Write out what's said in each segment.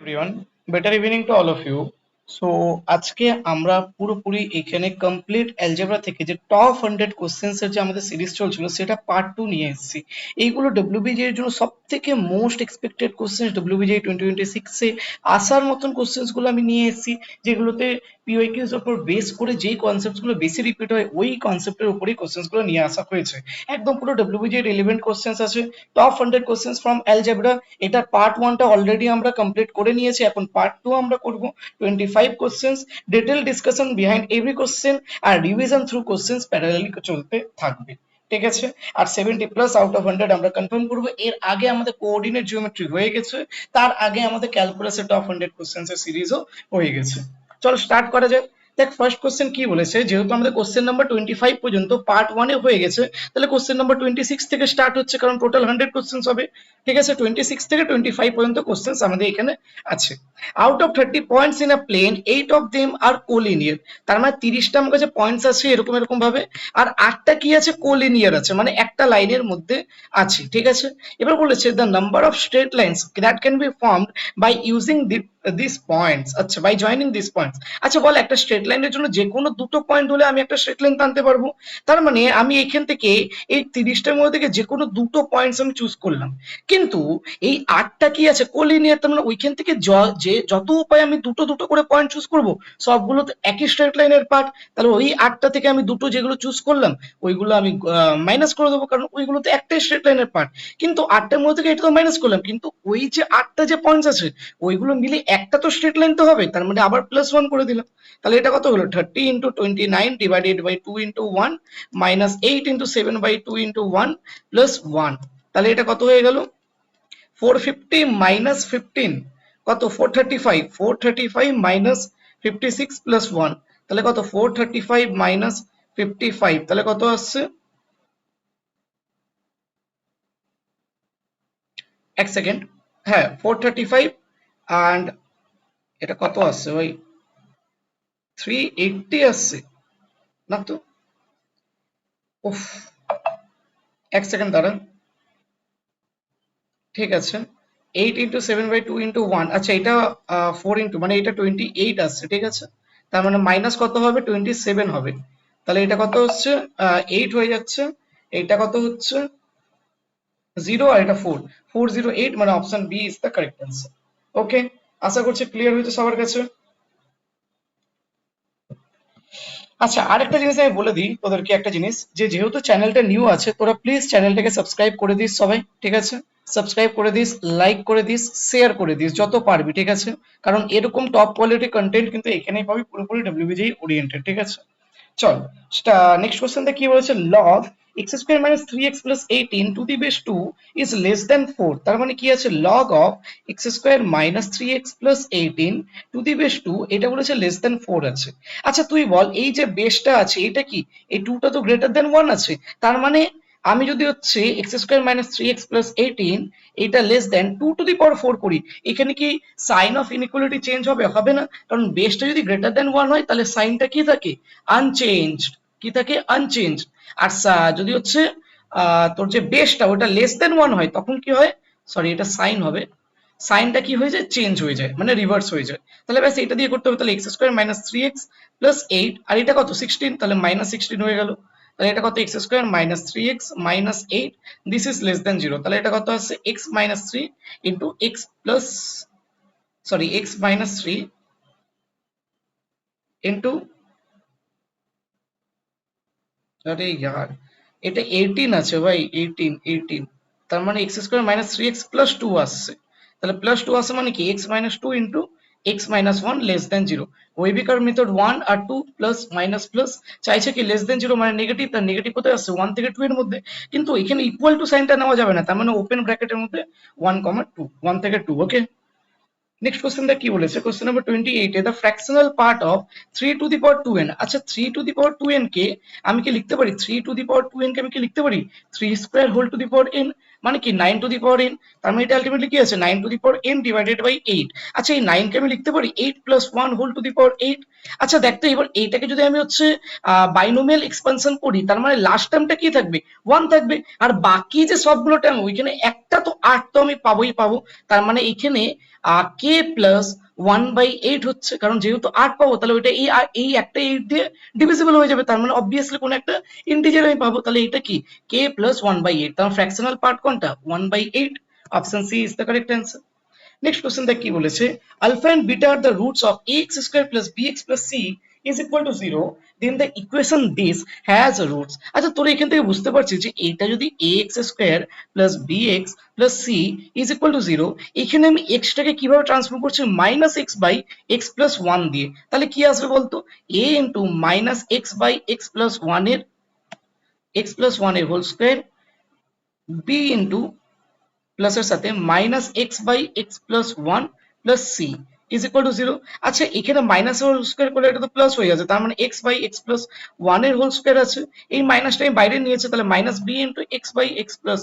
Everyone, better evening to all of you. So আজকে আমরা পুরোপুরি এখানে কমপ্লিট অ্যালজেব্রা থেকে যে টপ 100 কোশ্চেন্স এর যে আমাদের সিরিজ চলছিল সেটা পার্ট 2 নিয়ে এসেছি। এইগুলো ডব্লিউবিজে এর জন্য সবথেকে মোস্ট এক্সপেক্টেড কোশ্চেন, ডব্লিউবিজে 2026 এ আসার মতন কোশ্চেন্স গুলো আমি নিয়ে এসেছি, যেগুলোতে পিওয়াইকিউজ এর উপর বেস করে যেই কনসেপ্টস গুলো বেশি রিপিট হয় ওই কনসেপ্টের উপরেই কোশ্চেন্স গুলো নিয়ে আসা হয়েছে। একদম পুরো ডব্লিউবিজে রিলেভেন্ট কোশ্চেন্স আছে, টপ 100 কোশ্চেন্স ফ্রম অ্যালজেব্রা। এটা পার্ট 1টা অলরেডি আমরা কমপ্লিট করে নিয়েছি, এখন পার্ট 2 আমরা করব। 25 questions, detail discussion behind every question আর রিভিশন থ্রু কোশ্চেন্স প্যারালালি চলতে থাকবে, ঠিক আছে? আর 70 প্লাস আউট অফ 100 আমরা কনফার্ম করব। এর আগে আমাদের কোঅর্ডিনেট জিওমেট্রি হয়ে গেছে, তার আগে আমাদের ক্যালকুলাসের টপ 100 কোশ্চেন্স এর সিরিজও হয়ে গেছে। চল স্টার্ট করা যাক। দেখ, ফার্স্ট কোশ্চেন কি বলেছে, যেহেতু আমাদের কোশ্চেন নাম্বার 25 পর্যন্ত পার্ট 1 এ হয়ে গেছে, তাহলে কোশ্চেন নাম্বার 26 থেকে স্টার্ট হচ্ছে, কারণ টোটাল 100 কোশ্চেন্স হবে, ঠিক আছে? 26 থেকে 25 পর্যন্ত কোশ্চেন্স আমাদের এখানে আছে। Out of 30 points in a plane, 8 of them are collinear. তার মানে 30টা আমার কাছে পয়েন্টস আছে এরকম এরকম ভাবে, আর 8টা কি আছে, কোলিনিয়ার আছে, মানে একটা লাইনের মধ্যে আছে, ঠিক আছে? এবার বলেছে the number of straight lines that can be formed by using this points. আচ্ছা, বাই জয়েনিং দিস পয়েন্টস। আচ্ছা বল, একটা স্ট্রেট লাইনের জন্য যে কোনো দুটো পয়েন্ট হলে আমি একটা স্ট্রেট লাইন টানতে পারবো। তার মানে আমি এখান থেকে এই 30টার মধ্যে থেকে যে কোনো দুটো পয়েন্টস আমি চুজ করলাম, কিন্তু এই 8টা কি আছে, কোলিনিয়ার। তার মানে ওইখান থেকে যে যত উপায় আমি দুটো দুটো করে পয়েন্ট চুজ করব, সবগুলো তো একই স্ট্রেট লাইনের পার্ট। তাহলে ওই 8টা থেকে আমি দুটো যেগুলো চুজ করলাম ওইগুলো আমি মাইনাস করে দেবো, কারণ ওইগুলো তো একটাই স্ট্রেট লাইনের পার্ট। কিন্তু 8টার মধ্যে থেকে এটা তো মাইনাস করলাম, কিন্তু ওই যে 8টা যে পয়েন্টস আছে ওইগুলো মিলে একটা তো স্ট্রেট লাইন তো হবে, তার মানে আবার +1 করে দিলাম। তাহলে এটা কত হলো, 30 into 29 divided by 2 into 1 minus 8 into 7 by 2 into 1 plus 1। তাহলে এটা কত হয়ে গেল, 450 মাইনাস 15 কত, 435। 435 মাইনাস 56 প্লাস 1, তাহলে কত, 435 মাইনাস 55, তাহলে কত আসছে, এক সেকেন্ড, হ্যাঁ 435 অ্যান্ড এটা কত আসছে ভাই, 380 আসছে না তো, উফ, এক সেকেন্ড দাঁড়ান, ঠিক আছে। 8 ইন্টু 7 বাই 2 ইন্টু 1, আচ্ছা এটা 4 ইন্টু, মানে এটা 28 আসছে, ঠিক আছে? তার মানে মাইনাস কত হবে, 27 হবে। তাহলে এটা কত হচ্ছে, 8 হয়ে যাচ্ছে। এটা কত হচ্ছে, 0, আর এটা 4, 408, মানে option B is the correct answer. Okay, আশা করছি ক্লিয়ার হয়েছে সবার কাছে। আচ্ছা, আরেকটা জিনিস আমি বলে দিই তোদেরকে, একটা জিনিস, যে যেহেতু চ্যানেলটা নিউ আছে, তোরা প্লিজ চ্যানেলটাকে সাবস্ক্রাইব করে দিস সবাই, ঠিক আছে? সাবস্ক্রাইব করে দিস, লাইক করে দিস, শেয়ার করে দিস যত পারবি, ঠিক আছে? কারণ এরকম টপ কোয়ালিটি কন্টেন্ট কিন্তু এখানেই পাবি, পুরোপুরি ডব্লিউবিজেই ওরিয়েন্টেড, ঠিক আছে? চল, নেক্সট কোশ্চেনটা কি বলেছে, log x square minus 3x plus 18 to the base 2 is less than 4। তার মানে কি আছে, log of x square minus 3x plus 18 to the base 2, এটা বলেছে লেস দেন 4 আছে। আচ্ছা তুই বল, এই যে বেসটা আছে এটা কি, এই 2টা তো গ্রেটার দেন 1 আছে, তার মানে আমি যদি হচ্ছে x square minus 3x plus 18 এটা less then 2 two the power 4 করি, এখানে কি সাইন অফ ইনইকুয়ালিটি চেঞ্জ হবে? হবে না, কারণ বেসটা যদি গ্রেটার দেন 1 হয় তাহলে সাইনটা কি থাকে, আনচেঞ্জড। কি থাকে, আনচেঞ্জড। আর যদি হচ্ছে তোর যে বেসটা ওটা লেস দেন 1 হয় তখন কি হয়, সরি এটা সাইন হবে, সাইনটা কি হয়ে যায়, চেঞ্জ হয়ে যায়, মানে রিভার্স হয়ে যায়। তাহলে ব্যাস এটা দিয়ে করতে হবে, তাহলে x square minus 3x plus 8, আর এটা কত 16, তাহলে মাইনাস 16 হয়ে গেল। তাহলে এটা কত, x square minus 3x minus 8, this is less than 0, তাহলে এটা কত আছে, x minus 3 into x plus, sorry x minus 3 into, আরে ইয়ার, এটা 18 আছে ভাই, 18, তার মানে x square minus 3x plus 2 আসছে। তাহলে প্লাস 2 আসছে মানে কি, x minus 2 into x minus 1 less than 0। Wavy curve method 1 আর 2 প্লাস মাইনাস প্লাস চাইছে কি লেস দেন 0 মানে নেগেটিভ, তার নেগেটিভ কোথায় আসছে, 1 থেকে 2 এর মধ্যে। কিন্তু এখানে ইকুয়াল টু সাইনটা নেওয়া যাবে না, তার মানে ওপেন ব্র্যাকেটের মধ্যে 1, 2, 1 থেকে 2, ওকে। নেক্সট কোশ্চেনটা কি বলেছে, question number 28 A the fractional part of 3 two the power 2n। আচ্ছা 3 টু দি পাওয়ার 2n কে আমি কি লিখতে পারি, 3 টু দি পাওয়ার 2n কে আমি কি লিখতে পারি, 3 square whole to the power n, মানে কি 9 টু দি পাওয়ার n। তার মানে এটা আলটিমেটলি কি আছে, 9 to the power n divided by 8। আচ্ছা এই 9 কে আমি লিখতে পারি 8 plus 1 whole to the power 8। আচ্ছা দেখতো, এবার এইটাকে যদি আমি হচ্ছে বাইনোমিয়াল এক্সপানশন করি, তার মানে লাস্ট টার্মটা কি থাকবে, 1 থাকবে, আর বাকি যে সবগুলো টার্ম ওইখানে একটা তো 8 তো আমি পাবোই পাবো। তার মানে এখানে কে প্লাস 1/8 হচ্ছে, কারণ যেহেতু 8 পাবো তাহলে ওইটা এই একটা 8 দিয়ে ডিভিজিবল হয়ে যাবে, তার মানে অবভিয়াসলি কোনো একটা ইন্টিজার আমি পাবো, তাহলে এটা কি কে প্লাস 1/8, তার ফ্র্যাকশনাল পার্ট কোনটা 1/8, option C is the correct answer. Next question দেখ কি বলেছে, alpha and beta are the roots of ax square plus bx plus c is equal to 0, then the equation this has roots। আচ্ছা তোরা এখান থেকে বুঝতে পারছিস যে এটা যদি ax square plus bx plus c is equal to 0, এখানে আমি x টাকে কিভাবে ট্রান্সফর্ম করছি minus x by x plus 1 দিয়ে, তাহলে কি আসবে বলতো a into minus x by x plus 1 এর x প্লাস 1 এর হোল স্কয়ার b ইন্টু প্লাসের সাথে minus x by x plus one plus C is equal to 0। আচ্ছা এখানে মাইনাস হোল স্কোয়ার করলে এটা তো প্লাস হয়ে যাচ্ছে, তার মানে x by x plus one এর হোল স্কোয়ার আছে, এই মাইনাসটা আমি বাইরে নিয়েছে, তাহলে minus b into x by x plus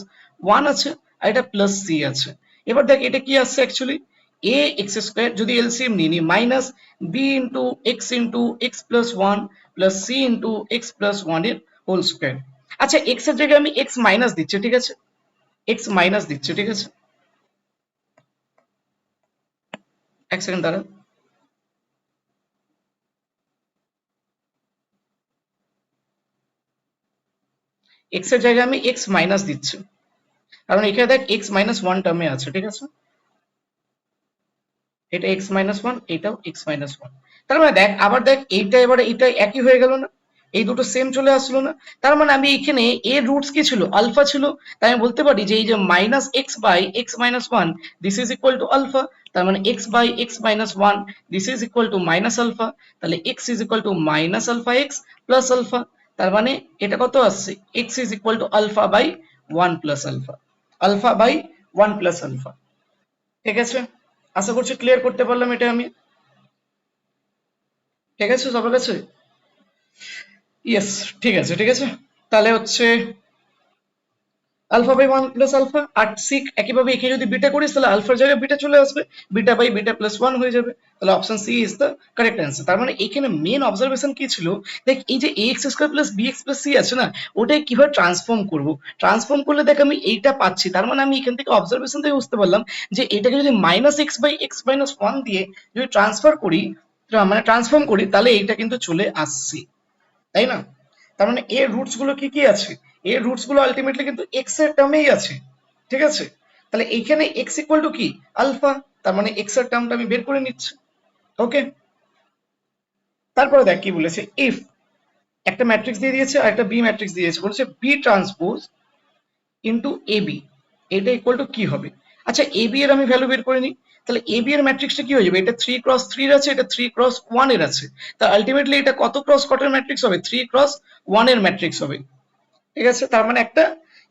one আছে, আর এটা প্লাস সি আছে। এবার দেখ এটা কি আসছে অ্যাকচুয়ালি এ এক্স স্কোয়ার, যদি এলসিএম নিয়ে নিই minus b into x plus one plus c into x plus one এর হোল স্কোয়ার। আচ্ছা এক্স এর জায়গায় আমি এক্স মাইনাস দিচ্ছি, ঠিক আছে, এক্স মাইনাস দিচ্ছি, ঠিক আছে, এক সেকেন্ড দাঁড়া, এক্স এর জায়গায় আমি এক্স মাইনাস দিচ্ছি, কারণ এখানে দেখ এক্স মাইনাস ওয়ান টার্মে আছে, ঠিক আছে, এটা এক্স মাইনাস ওয়ান, এটাও এক্স মাইনাস ওয়ান, তার মানে দেখ আবার দেখ এইটা এবার এটা একই হয়ে গেল না, এই দুটো সেম চলে আসলো না, তার মানে আমি এখানে এর রুটস কি ছিল আলফা ছিল, তাই আমি বলতে পারি যে এই যে minus x by x minus one this is equal to alpha, তার মানে x by x minus one this is equal to minus alpha, তাহলে x is equal to minus alpha x plus alpha, তার মানে এটা কত আসছে x is equal to alpha by one plus alpha, alpha by one plus alpha, ঠিক আছে, আশা করছি clear করতে পারলাম এটা আমি, ঠিক আছে সবার কাছে, ইয়েস ঠিক আছে, ঠিক আছে, তাহলে হচ্ছে alpha by one plus alpha, আর সিক একইভাবে একে যদি বিটা করিস তাহলে আলফার জায়গায় বিটা চলে আসবে, beta by beta plus one হয়ে যাবে, তাহলে option C is the correct answer. তার মানে এখানে মেন অবজারভেশন কি ছিল, দেখ এই যে x square plus b x plus c আছে না, ওটাই কিভাবে ট্রান্সফর্ম করবো, ট্রান্সফর্ম করলে দেখ আমি এইটা পাচ্ছি, তার মানে আমি এখান থেকে অবজারভেশন থেকে বুঝতে পারলাম যে এটাকে যদি minus x by x minus one দিয়ে যদি ট্রান্সফার করি, মানে ট্রান্সফর্ম করি, তাহলে এইটা কিন্তু চলে আসছে, তাই না, তার মানে এর রুটস গুলো কি কি আছে, এর রুটস গুলো আলটিমেটলি কিন্তু এক্স এর টার্মেই আছে, ঠিক আছে, তাহলে এইখানে এক্স ইকুয়াল টু কি আলফা, তার মানে এক্স এর টার্মটা আমি বের করে নিচ্ছি, ওকে। তারপরে দেখ কি বলেছে, ইফ একটা ম্যাট্রিক্স দিয়ে দিয়েছে আর একটা বি ম্যাট্রিক্স দিয়েছে, বলেছে B transpose into A B, এটা ইকুয়াল টু কি হবে, আচ্ছা এ বি এর আমি ভ্যালু বের করে নিই, তাহলে এ বি এর ম্যাট্রিক্সটা কি হয়ে যাবে, এটা 3 x 3 এর আছে, এটা 3 x 1 এর আছে, তা আলটিমেটলি এটা কত ক্রস কটের ম্যাট্রিক্স হবে 3 x 1 এর ম্যাট্রিক্স হবে, ঠিক আছে, তার মানে একটা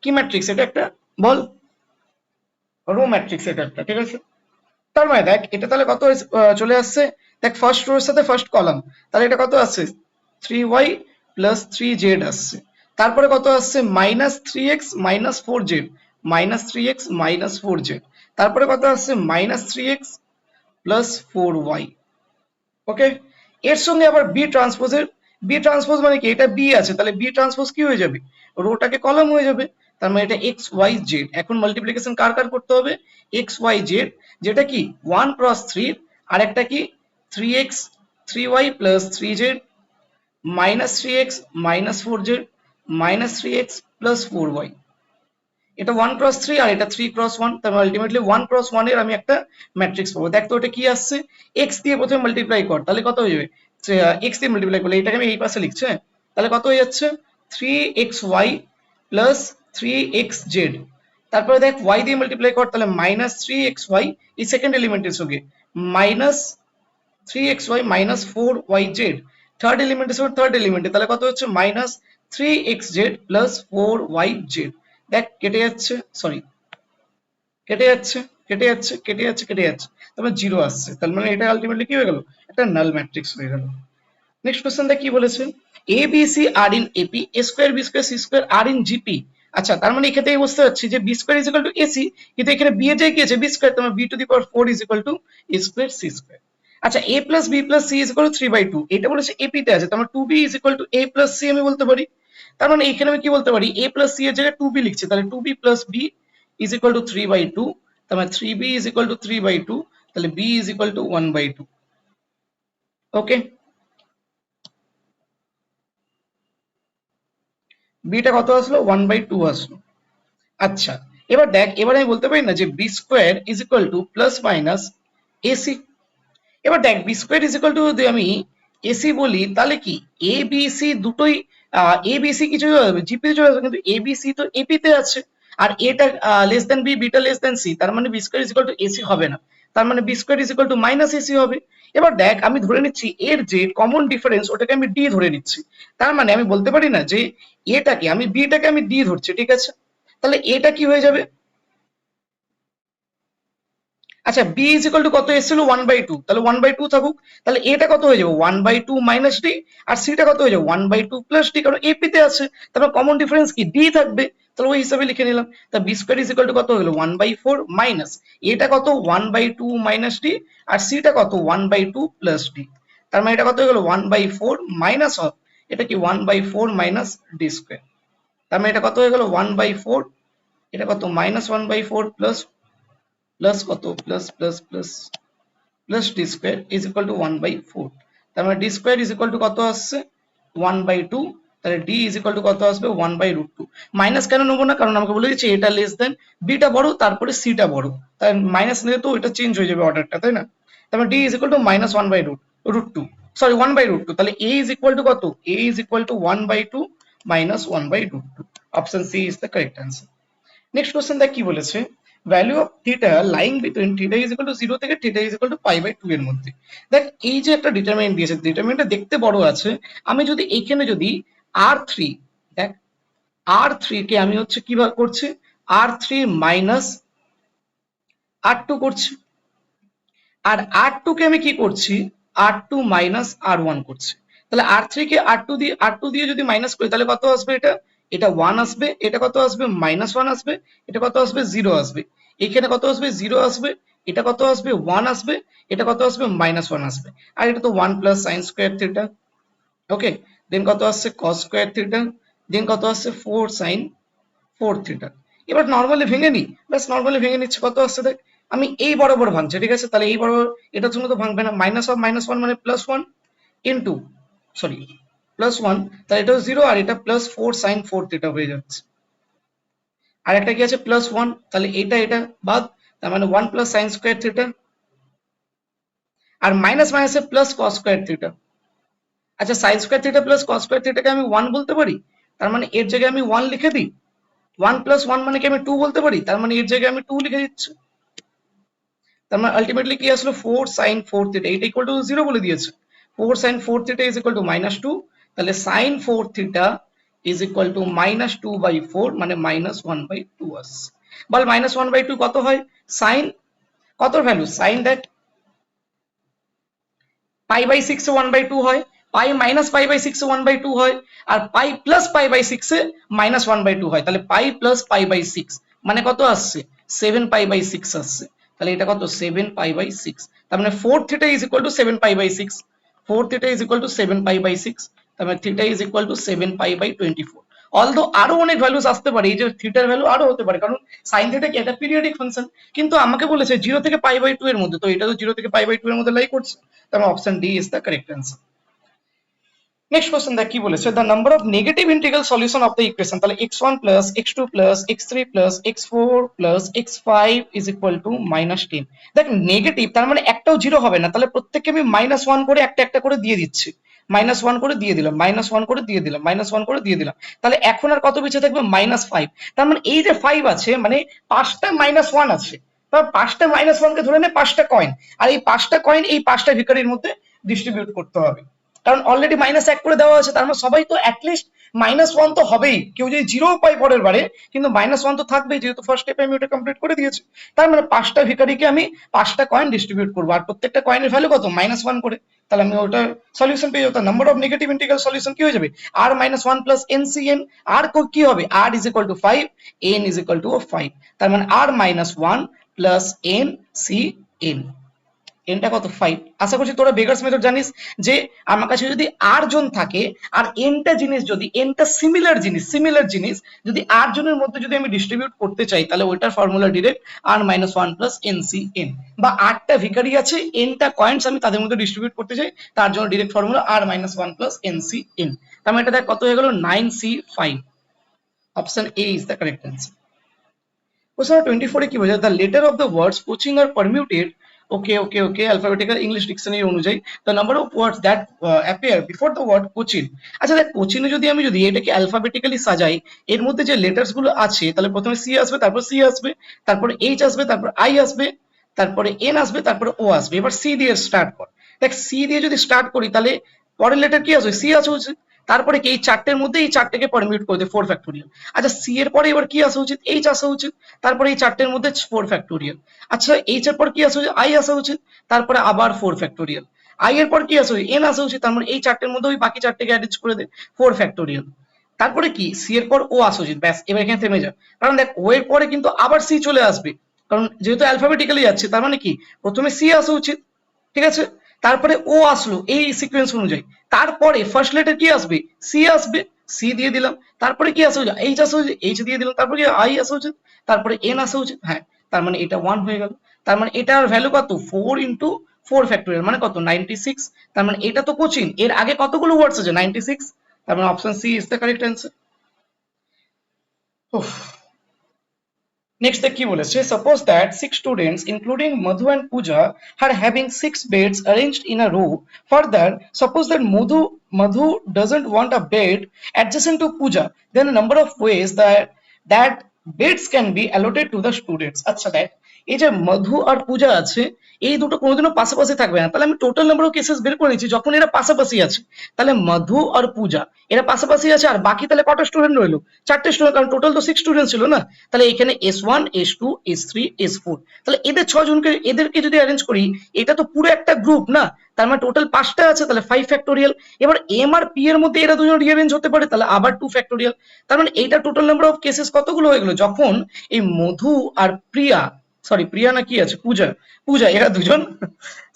কি ম্যাট্রিক্স, এটা একটা বল রো ম্যাট্রিক্স, এটা একটা, ঠিক আছে, তার মানে দেখ এটা তাহলে কত চলে আসছে, দেখ ফার্স্ট রো এর সাথে ফার্স্ট কলাম, তাহলে এটা কত আসছে 3y প্লাস 3z আসছে, তারপরে কত আসছে minus 3x minus 4z, minus 3x minus 4z, তারপরে কত আসছে মাইনাস 3x প্লাস 4y, ওকে। এর সঙ্গে আবার বি ট্রান্সপোজের, বি ট্রান্সপোজ মানে কি, এটা বি আছে, তাহলে বি ট্রান্সপোজ কি হয়ে যাবে, রোটাকে কলাম হয়ে যাবে, তার মানে এটা এক্স ওয়াই জেড, এখন মাল্টিপ্লিকেশন কার কার করতে হবে এক্স ওয়াই জেড, যেটা কি 1 × 3, আর একটা কি 3x 3y plus 3z minus 3x minus 4z minus 3x plus 4y, এটা 1 × 3 আর এটা 3 × 1, তাহলে আলটিমেটলি 1 × 1 এর আমি একটা ম্যাট্রিক্স পাবো, দেখ তো এটা কি আসছে, x দিয়ে প্রথমে মাল্টিপ্লাই কর, তাহলে কত হয়ে যাবে, x দিয়ে মাল্টিপ্লাই করলে এটাকে আমি এই পাশে লিখছি, হ্যাঁ, তাহলে কত হয়ে যাচ্ছে 3xy প্লাস 3xz, তারপরে দেখ y দিয়ে মাল্টিপ্লাই কর, তাহলে মাইনাস 3xy এই সেকেন্ড এলিমেন্টের সঙ্গে minus 3xy minus 4yz, third এলিমেন্টের সঙ্গে থার্ড এলিমেন্টে, তাহলে কত হচ্ছে মাইনাস 3xz প্লাস 4yz, দেখ কেটে যাচ্ছে, সরি কেটে যাচ্ছে কেটে যাচ্ছে কেটে যাচ্ছে কেটে যাচ্ছে, তারপরে জিরো আসছে, তার মানে এটা আলটিমেটলি কি হয়ে গেল একটা নাল ম্যাট্রিক্স হয়ে গেল। নেক্সট কোশ্চেন দেখ কি বলেছে, A B C are in AP, A square B square C square are in GP, আচ্ছা তার মানে এখান থেকে বুঝতে পারছি যে B square is equal to AC, কিন্তু এখানে বি এর জায়গায় কি আছে বি স্কোয়ার, তার মানে B to the power 4 is equal to A square C square, আচ্ছা A plus B plus C is equal to 3/2, এটা বলেছে এপি তে আছে, তার মানে 2b is equal to A plus C আমি বলতে পারি, তার মানে এখানে আমি কি বলতে পারি এ প্লাস সি এর জায়গায় 2b লিখছি, তাহলে 2b plus b is equal to 3/2, তার মানে 3b ইজ ইকুয়াল টু 3/2, তাহলে b is equal to 1/2। Okay, beta কত আসলো, 1/2 আসলো। আচ্ছা, এবার দেখ, এবার আমি বলতে পারি না যে B square is equal to plus minus AC. এবার দেখ, b square is equal to যদি আমি এসি বলি, তাহলে কি এ বি সি দুটোই, এ বি সি কিছু জিপি চলে আসবে, কিন্তু এ বি সি তো এপি তে আছে, আর এটা less than b, beta less than c, তার মানে b square is equal to AC হবে না, তার মানে b square is equal to minus AC হবে। এবার দেখ, আমি ধরে নিচ্ছি এর যে কমন ডিফারেন্স ওটাকে আমি ডি ধরে নিচ্ছি, তার মানে আমি বলতে পারি না যে এটাকে আমি বিটাকে আমি ডি ধরছি, ঠিক আছে? তাহলে এটা কি হয়ে যাবে, আচ্ছা বি ইজ ইকুয়াল টু কত এসেছিল 1/2, তাহলে 1/2 থাকুক, তাহলে এটা কত হয়ে যাবে 1/2 মাইনাস ডি, আর সিটা কত হয়ে যাবে 1/2 প্লাস ডি, কারণ এপি তে আছে, তারপর কমন ডিফারেন্স কি ডি থাকবে, তাহলে ওই হিসাবে লিখে নিলাম। তা b square is equal to কত হলো 1/4 মাইনাস এটা কত 1/2 মাইনাস ডি, আর সিটা কত 1/2 প্লাস ডি, তার মানে এটা কত হয়ে গেল 1/4 মাইনাস অফ এটা কি 1/4 মাইনাস ডি স্কোয়ার, তার মানে এটা কত হয়ে গেল 1/4, এটা কত মাইনাস 1/4 প্লাস প্লাস কত plus plus plus plus D square is equal two 1/4, তার মানে D square is equal to কত আসছে 1/2, তাহলে ডি ইজ ইকুয়াল টু কত আসবে 1/√2। মাইনাস কেন নেবো না, কারণ আমাকে বলে দিচ্ছে এটা লেস দেন বিটা বড় তারপরে সিটা বড়, তাই মাইনাস নিলে তো এটা চেঞ্জ হয়ে যাবে অর্ডারটা, তাই না? তারপরে D is equal to minus 1/√2, sorry 1/√2, তাহলে এ ইজ ইকুয়াল টু কত, A is equal to 1/2 minus 1/√2। Option C is the correct answer. Next question দেখ কি বলেছে, value of theta lying between theta is equal to 0 থেকে theta is equal two π/2 এর মধ্যে। দেখ, এই যে একটা ডিটারমিনেন্ট দিয়েছে, ডিটারমিনেন্টটা দেখতে বড় আছে, আমি যদি এইখানে যদি r3, দেখ r3 কে আমি হচ্ছে কি করছি, r3 মাইনাস r2 করছি, আর r2 কে আমি কি করছি, r2 মাইনাস r1 করছি, তাহলে r3 কে r2 দিয়ে যদি মাইনাস করি তাহলে কত আসবে, এটা এটা 1 আসবে, এটা কত আসবে -1 আসবে, এটা কত আসবে 0 আসবে, এখানে কত আসবে 0 আসবে, এটা কত আসবে 1 আসবে, এটা কত আসবে -1 আসবে, আর এটা তো 1 প্লাস সাইন স্কোয়ার থিটা। ওকে, দেন কত আসছে কস স্কোয়ার থিটা, দেন কত আসছে 4 সাইন 4 থিটা। এবার নর্মালি ভেঙে নি, ব্যাস নর্মালি ভেঙে নিচ্ছে, কত আসছে দেখ, আমি এই বরাবর ভাঙছি, ঠিক আছে? তাহলে এই বরাবর এটার জন্য তো ভাঙবে না, মাইনাস অফ -1 মানে +1 ইন্টু, সরি +1, তাহলে এটা 0 আর এটা +4 সাইন 4 থিটা হয়ে যাচ্ছে, আর একটা কি আছে +1, তাহলে এটা বাদ, তার মানে 1 প্লাস সাইন স্কোয়ার থিটা, আর মাইনাস মাইনাসে প্লাস কস স্কোয়ার থিটা। আচ্ছা, sine square theta plus cos square থিটাকে আমি 1 বলতে পারি, তার মানে এর জায়গায় আমি 1 লিখে দিই, 1 প্লাস 1 মানে কি আমি 2 বলতে পারি, তার মানে এর জায়গায় আমি 2 লিখে দিচ্ছি, তার মানে আলটিমেটলি কি আসলো 4 sin 4 থিটা, এটা ইকুয়াল টু 0 বলে দিয়েছে, 4 sin 4 theta is equal to -2, তাহলে sin 4 theta is equal two -2/4 মানে -1/2 আসছে। বল -1/2 কত হয়, sin কত ভ্যালু, sin দেখ π/6 এ 1/2 হয়, পাই মাইনাস π/6 এ 1/2 হয়, আর পাই প্লাস π/6 এ -1/2 হয়, তাহলে পাই প্লাস π/6 মানে কত আসছে 7 π/6 আসছে, তাহলে এটা কত 7 π/6, তার মানে 4 theta is equal to 7 π/6, 4 theta is equal to 7 π/6, তার মানে theta is equal to 7 π/24। Although আরো অনেক ভ্যালুস আসতে পারে, এই যে থিটার ভ্যালু আরো হতে পারে, কারণ সাইন থিটা কি একটা পিরিয়ডিক ফাংশন, কিন্তু আমাকে বলেছে 0 থেকে π/2 এর মধ্যে, তো এটা তো 0 থেকে π/2 এর মধ্যে লাই করছে, তার মানে option D is the correct answer. Next question দেখ কি বলেছে, the number of negative integral solution of the equation, তাহলে x1 plus x2 plus x3 plus x4 plus x5 is equal two -10। দেখ নেগেটিভ তার মানে একটাও জিরো হবে না, তাহলে প্রত্যেককে আমি -1 করে একটা একটা করে দিয়ে দিচ্ছি, -1 করে দিয়ে দিলাম, -1 করে দিয়ে দিলাম, -1 করে দিয়ে দিলাম, তাহলে এখন আর কত বেঁচে থাকবে -5, তার মানে এই যে 5 আছে মানে 5টা -1 আছে, তার 5টা -1 কে ধরে নে 5টা কয়েন, আর এই 5টা কয়েন এই 5টা ভিখারির মধ্যে ডিস্ট্রিবিউট করতে হবে, কারণ অলরেডি -1 করে দেওয়া আছে, তার মানে সবাই তো অ্যাটলিস্ট -1 তো হবেই, কেউ যদি জিরো পাই পরের বারে কিন্তু -1 তো থাকবেই, যেহেতু ফার্স্ট স্টেপে আমি ওটা কমপ্লিট করে দিয়েছি, তার মানে 5টা ভিখারিকে আমি 5টা কয়েন ডিস্ট্রিবিউট করবো, আর প্রত্যেকটা কয়েনের ভ্যালু কত -1 করে, তাহলে আমি ওটা সলিউশন পেয়ে যেতাম, number of negative integral solution কি হয়ে যাবে r -1 প্লাস NCN, আর কি হবে r is equal two 5, n is equal two 5, তার মানে r -1 প্লাস NCN। এনটা কত 5। আশা করছি তোরা বেগার্স মেথড জানিস যে আমার কাছে যদি আর জন থাকে আর এনটা জিনিস যদি এনটা সিমিলার জিনিস যদি আর জনের মধ্যে যদি আমি ডিস্ট্রিবিউট করতে চাই তাহলে ওইটার formula direct R minus one plus N C N, বা আটটা ভিখারি আছে এনটা কয়েন্স আমি তাদের মধ্যে ডিস্ট্রিবিউট করতে চাই তার জন্য direct formula R minus one plus N C N. তার মানে এটা দেখ কত হয়ে গেল 9C5। Option A is the correct answer. Question 24 এ কি বোঝায়? The letter of the words coaching are permuted. Okay, alphabetical English dictionary অনুযায়ী the number of words that appear before the word coaching. আচ্ছা দেখ কোচিনে যদি আমি এটাকে অ্যালফাবেটিক্যালি সাজাই, এর মধ্যে যে লেটার্স গুলো আছে তাহলে প্রথমে সি আসবে, তারপর সি আসবে, তারপর এইচ আসবে, তারপর আই আসবে, তারপরে এন আসবে, তারপরে ও আসবে। এবার সি দিয়ে স্টার্ট কর। দেখ সি দিয়ে যদি স্টার্ট করি তাহলে পরের লেটার কি আসবে? সি আসা উচিত। তারপরে কি এই চারটের মধ্যে এই চারটেকে পারমিউট করে দে 4 ফ্যাক্টোরিয়াল। আচ্ছা সি এর পরে এবার কি আসা উচিত? এইচ আসা উচিত। তারপরে এই চারটের মধ্যে 4 ফ্যাক্টোরিয়াল। আচ্ছা এইচ এর পর কি আসা উচিত? আই আসা উচিত। তারপরে আবার 4 ফ্যাক্টোরিয়াল। আই এর পর কি আসা উচিত? এন আসা উচিত। তার মানে এই চারটের মধ্যে ওই বাকি চারটেকে অ্যারেঞ্জ করে দে 4 ফ্যাক্টোরিয়াল। তারপরে কি সি এর পর ও আসা উচিত। ব্যাস এবার এখানে থেমে যা, কারণ দেখ ও এর পরে কিন্তু আবার সি চলে আসবে, কারণ যেহেতু অ্যালফাবেটিক্যালি যাচ্ছে তার মানে কি প্রথমে সি আসা উচিত, ঠিক আছে, তারপরে ও আসলো এই সিকোয়েন্স অনুযায়ী, তারপরে ফার্স্ট লেটার কি আসবে? সি আসবে, সি দিয়ে দিলাম। তারপরে কি আসা উচিত? এইচ আসা উচিত, এইচ দিয়ে দিলাম। তারপরে কি আই আসা উচিত, তারপরে এন আসা উচিত। হ্যাঁ, তার মানে এটা 1 হয়ে গেল। তার মানে এটার ভ্যালু কত? 4 ইন্টু 4 ফ্যাক্টোরিয়াল মানে কত? 96। তার মানে এটা তো কোচিন, এর আগে কতগুলো ওয়ার্ডস আছে? 96। তার মানে option C is the correct answer. Next কি বলেছে? Suppose that 6 students including Madhu and Pooja are having 6 beds arranged in a row. Further, suppose that Madhu doesn't want a bed adjacent to Pooja, then a number of ways that beds can be allotted to the students. আচ্ছা দেখ এই যে মধু আর পূজা আছে এই দুটো কোনোদিনও পাশাপাশি থাকবে না, তাহলে আমি টোটাল নাম্বার অফ কেসেস বের করে নিচ্ছি যখন এরা পাশাপাশি আছে। তাহলে মধু আর পূজা এরা পাশাপাশি আছে, আর বাকি তাহলে কটা স্টুডেন্ট রইলো? চারটে স্টুডেন্ট, কারণ টোটাল তো 6 স্টুডেন্ট ছিল না। তাহলে এখানে S1 S2 S3 S4, তাহলে এদের 6 জনকে এদেরকে যদি অ্যারেঞ্জ করি এটা তো পুরো একটা গ্রুপ না, তার মানে টোটাল 5টা আছে, তাহলে 5 ফ্যাক্টোরিয়াল। এবার এম আর পি এর মধ্যে এরা দুজন রিঅ্যারেঞ্জ হতে পারে, তাহলে আবার 2 ফ্যাক্টোরিয়াল। তার মানে এইটা টোটাল নাম্বার অফ কেসেস কতগুলো হয়ে গেল? যখন এই মধু আর প্রিয়া, সরি প্রিয়া না কি আছে, পূজা, পূজা এরা দুজন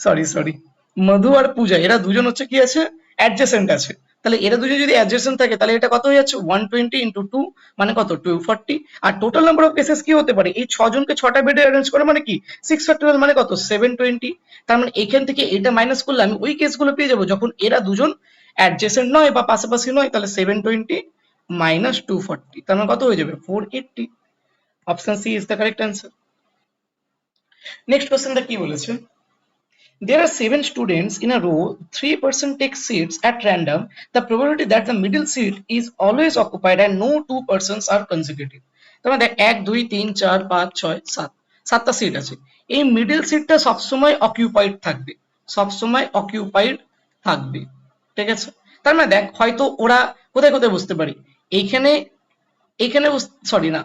সরি মধু আর পূজা এরা দুজন হচ্ছে কি আছে? অ্যাডজেসেন্ট আছে। তাহলে এরা দুজন যদি অ্যাডজেসেন্ট থাকে তাহলে এটা কত হয়ে যাচ্ছে? 120 ইন্টু 2 মানে কত? 240। আর টোটাল নাম্বার অফ কেসেস কি হতে পারে? এই 6 জনকে 6টা বেডে অ্যারেঞ্জ করে মানে কি 6 ফ্যাক্টোরিয়াল মানে কত? 720। তার মানে এখান থেকে এটা মাইনাস করলে আমি ওই কেসগুলো পেয়ে যাবো যখন এরা দুজন অ্যাডজেসেন্ট নয় বা পাশাপাশি নয়। তাহলে 720 মাইনাস 240 তার মানে কত হয়ে যাবে? 480। Option C is the correct answer. Next কোশ্চেনটা কি বলেছে? There are 7 students in a row. 3% take seats at random. The probability that the middle seat is always occupied and no 2 persons are consecutive. তার মানে দেখ 1 2 3 4 5 6 7 7টা seat আছে। এই middle সিটটা সবসময় অকিউপাইড থাকবে, সবসময় অকিউপাইড থাকবে, ঠিক আছে। তার মানে দেখ হয়তো ওরা কোথায় কোথায় বসতে পারি, এইখানে এইখানে সরি না,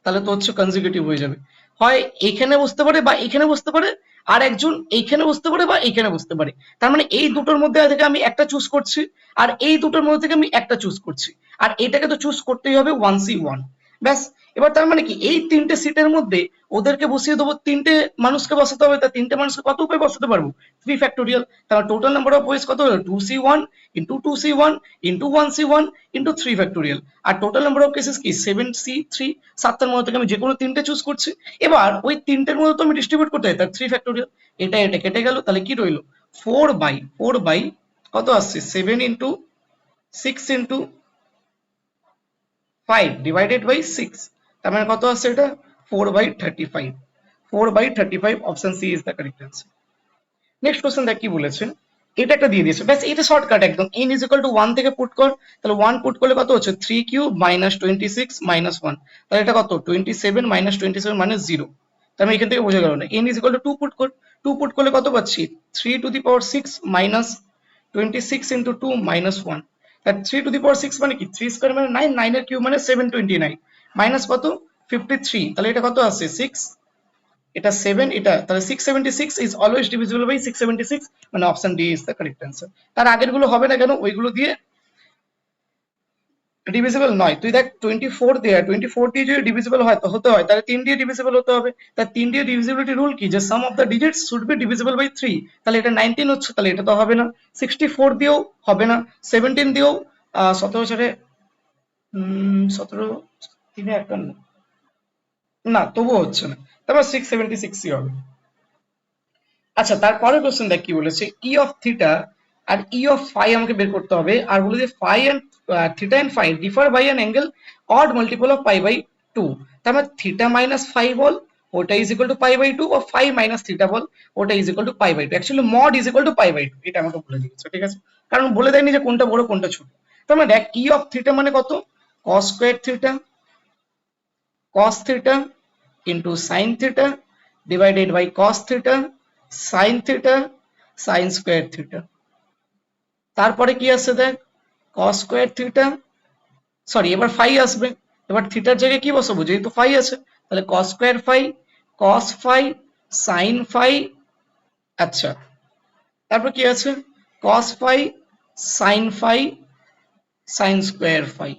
তাহলে তো হচ্ছে কনজিকিউটিভ হয়ে যাবে। হয় এইখানে বসতে পারে বা এইখানে বসতে পারে, আর একজন এইখানে বসতে পারে বা এইখানে বসতে পারে। তার মানে এই দুটোর মধ্যে থেকে আমি একটা চুজ করছি, আর এই দুটোর মধ্যে থেকে আমি একটা চুজ করছি, আর এটাকে তো চুজ করতেই হবে 1C1। ব্যাস, এবার তার মানে কি এই তিনটে সিটের মধ্যে ওদেরকে বসিয়ে দেবো, তিনটে মানুষকে বসাতে হবে, তা তিনটে মানুষকে কত উপায় বসাতে পারবো? 3 ফ্যাক্টোরিয়াল। তার টোটাল নাম্বার অফ ওয়েজ কত হলো? 2C1 into 2C1 into 1C1 into 3 factorial. আর টোটাল নাম্বার অফ কেসেস কি 7C3। 7টার মধ্যে থেকে আমি যে কোনো তিনটে চুজ করছি। এবার ওই তিনটের মধ্যে তো আমি ডিস্ট্রিবিউট করতে হয়, তার 3 ফ্যাক্টোরিয়াল। এটা কেটে গেল, তাহলে কি রইলো? 4/4 কত আসছে? 7 ইন্টু 6 ইন্টু 5 ডিভাইডেড বাই 6। তার মানে কত আসছে? এটা 4/35। 4/35 option C is the correct answer. Next question দেখ কি বলেছে? এটা একটা দিয়ে দিয়েছে, ব্যাস এটা শর্টকাট একদম। n ইজ ইকুয়াল টু 1 থেকে পুট কর, তাহলে 1 পুট করলে কত হচ্ছে? 3 কিউব মাইনাস 26 মাইনাস 1, তাহলে এটা কত? 27 মাইনাস 27 মানে 0। তার মানে এখান থেকে বোঝা গেল না। n is equal to 2 put কর, 2 পুট করলে কত পাচ্ছি? 3 two the power 6 minus 26 into 2 minus 1, তার 3 টু দি পাওয়ার 6 মানে কি? 3 স্কয়ার মানে 9, 9 এর কিউব মানে 729 মাইনাস কত? 53, তাহলে এটা কত আসছে? 6, এটা 7, এটা তাহলে 676 ইজ অলওয়েজ ডিভিজিবল বাই 676, মানে option D is the correct answer. তার আগের গুলো হবে না কেন? ওইগুলো দিয়ে ডিভিজিবল নয়, তুই দেখ 24 দেয়া, 24 দিয়ে যদি ডিভিজিবল হয় তো হতে হয়, তাহলে 3 দিয়ে ডিভিজিবল হতে হবে। তার 3 দিয়ে ডিভিজিবিলিটি রুল কি, যে sum of the digits should be divisible by 3, তাহলে এটা 19 হচ্ছে, তাহলে এটা তো হবে না। 64 দিয়েও হবে না, 17 দিয়েও 17 সালে 17 3 51, না তবুও হচ্ছে না, তারপর 676ই হবে। আচ্ছা, তারপরে কোশ্চেন দেখ কি বলেছে, ই অফ থিটা আর ই অফ ফাই আমাকে বের করতে হবে, আর বলে যে phi and theta and phi differ by an angle odd multiple of pi by 2, তার মানে থিটা মাইনাস ফাই বল ওটা is equal to pi by 2, বা ফাই মাইনাস থিটা বল ওটা is equal to pi by 2, actually mod is equal to pi by 2, এটা আমাকে বলে দিয়েছে, ঠিক আছে, কারণ বলে দেয়নি যে কোনটা বড় কোনটা ছোট। তার মানে দেখ ই অফ থিটা মানে কত, কস square theta cos theta into sin theta divided by cos theta sin square theta। তারপরে কি আসছে দেখ, cos square theta, সরি এবার ফাই আসবে, এবার থিটার জায়গায় কি বসাবো, যেহেতু ফাই আছে তাহলে cos square phi cos phi sin phi। আচ্ছা, তারপর কি আছে, cos phi sin phi sin square phi।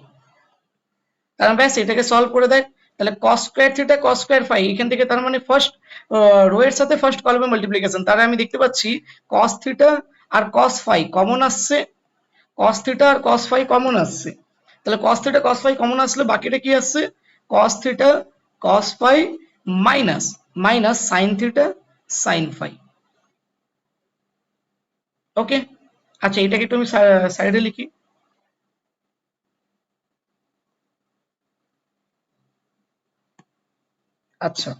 কারণ ব্যাস এটাকে সলভ করে দেখ, তাহলে cos square theta cos square phi, এখান থেকে তার মানে ফার্স্ট রো এর সাথে ফার্স্ট কলামে মাল্টিপ্লিকেশন, তাহলে আমি দেখতে পাচ্ছি cos থিটা আর cos ফাই কমন আসছে, cos থিটা আর cos ফাই কমন আসছে, তাহলে cos theta cos phi common আসলে বাকিটা কি আসছে, cos theta cos phi minus minus sin theta sin phi. Okay, আচ্ছা এটাকে একটু আমি সাইডে লিখি। আচ্ছা,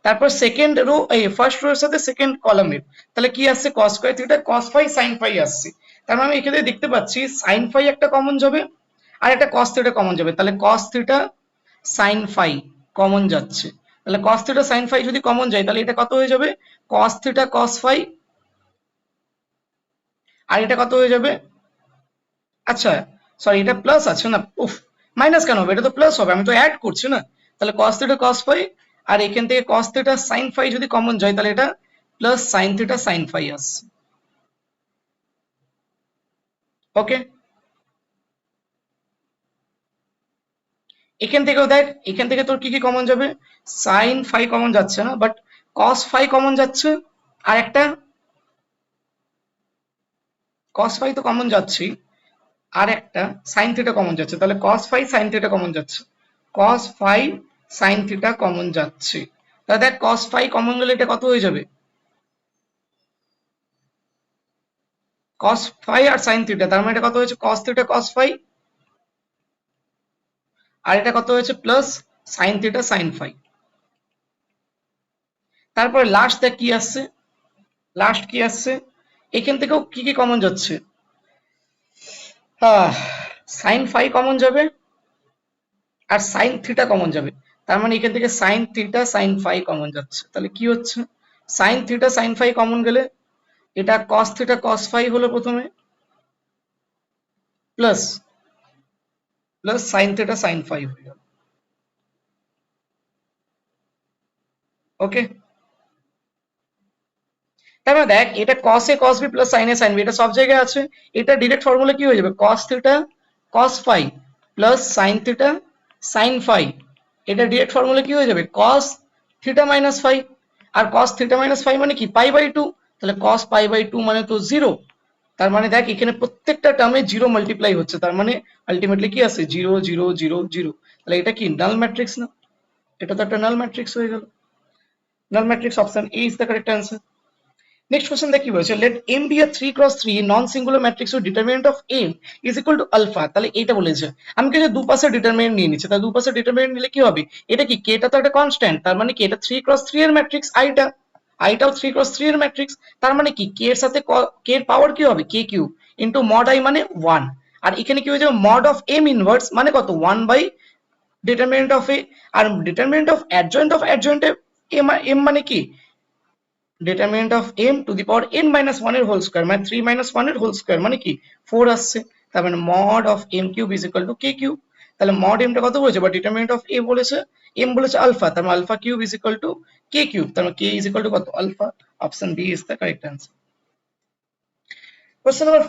তারপর সেকেন্ড রো, এই ফার্স্ট রো এর সাথে সেকেন্ড কলামের, তাহলে কি আসছে cos square theta cos phi sin phi আসছে, তার মানে আমি এখানে দেখতে পাচ্ছি sin ফাই একটা কমন যাবে আর একটা cos থিটা কমন যাবে, তাহলে cos theta sin phi common যাচ্ছে, তাহলে cos থিটা sin ফাই যদি কমন যায় তাহলে এটা কত হয়ে যাবে, cos থিটা cos ফাই, আর এটা কত হয়ে যাবে, আচ্ছা সরি এটা প্লাস আছে না, উফ মাইনাস কেন হবে, এটা তো প্লাস হবে, আমি তো অ্যাড করছি না, তাহলে cos থিটা cos ফাই, আর এখান থেকে cos থিটা sin ফাই যদি কমন যায় তাহলে এটা plus sin theta sin phi আসছে। ওকে, এখান থেকেও দেখ, এখান থেকে তোর কি কি কমন যাবে, sin ফাই কমন যাচ্ছে না, বাট cos ফাই কমন যাচ্ছে, আর একটা cos ফাই তো কমন যাচ্ছেই, আর একটা sin থিটা কমন যাচ্ছে, তাহলে cos phi sin theta common যাচ্ছে, cos phi sin theta common যাচ্ছে, তাহলে দেখ cos ফাই কমন গেলে এটা কত হয়ে যাবে, cos ফাই আর sin থিটা, তার মানে এটা কত হয়েছে cos থিটা cos ফাই, আর এটা কত হয়েছে plus sin theta sin phi. তারপরে লাস্ট দেখ কি আসছে, লাস্ট কি আসছে, এখান থেকেও কি কি কমন যাচ্ছে, sin ফাই কমন যাবে আর sin থিটা কমন যাবে, তার মানে এখান থেকে sin theta sin phi common যাচ্ছে, তাহলে কি হচ্ছে, sin theta sin phi common গেলে এটা cos থিটা cos ফাই হলো প্রথমে, plus plus sin theta sin phi হয়ে গেল। ওকে, তার মানে দেখ এটা cos a cos b plus sin a sin b, এটা সব জায়গায় আছে, এটা ডিরেক্ট ফর্মুলা কি হয়ে যাবে, cos theta cos phi plus sin theta sin phi, এটা ডিরেক্ট ফর্মুলা কি হয়ে যাবে cos থিটা মাইনাস ফাই, আর cos থিটা মাইনাস ফাই মানে কি পাই বাই 2, তাহলে cos পাই বাই 2 মানে তো 0, তার মানে দেখ এখানে প্রত্যেকটা টার্মে 0 মাল্টিপ্লাই হচ্ছে, তার মানে আলটিমেটলি কি আসছে 0 0 0 0, তাহলে এটা কি নাল ম্যাট্রিক্স না, এটা তো একটা নাল ম্যাট্রিক্স হয়ে গেল, null matrix option A is the correct answer. Next question দেখ কি বলেছে, let M be a 3x3 non singular matrix with determinant of M is equal to alpha, তাহলে এটা বলেছে, আমি কিন্তু দুপাশে ডিটারমিনেন্ট নিয়ে নিচ্ছি, তাহলে দুপাশে ডিটারমিনেন্ট নিলে কি হবে, এটা কি কেটা তো একটা কনস্ট্যান্ট, তার মানে কি এটা 3x3 এর ম্যাট্রিক্স, আইটা আইটাও 3x3 এর ম্যাট্রিক্স, তার মানে কি কে এর সাথে কে এর পাওয়ার কি হবে K cube into mod I মানে 1, আর এখানে কি হয়ে যাবে মড অফ এম ইনভার্স মানে কত 1 বাই ডিটারমিনেন্ট অফ এ, আর ডিটারমিনেন্ট অফ অ্যাডজয়েন্ট এম মানে কি determinant of m to the power n minus 1 এর হোল স্কয়ার, মানে 3 মাইনাস 1 এর হোল স্কয়ার মানে কি 4 আসছে, তার মানে mod of m cube is equal to k cube, তাহলে মড m টা কত বলেছে বা ডিটারমিনেন্ট অফ a বলেছে, m বলেছে আলফা, তার মানে alpha cube is equal to k cube, তার মানে k ইজ ইকুয়াল টু কত alpha, option B is the correct answer. Question number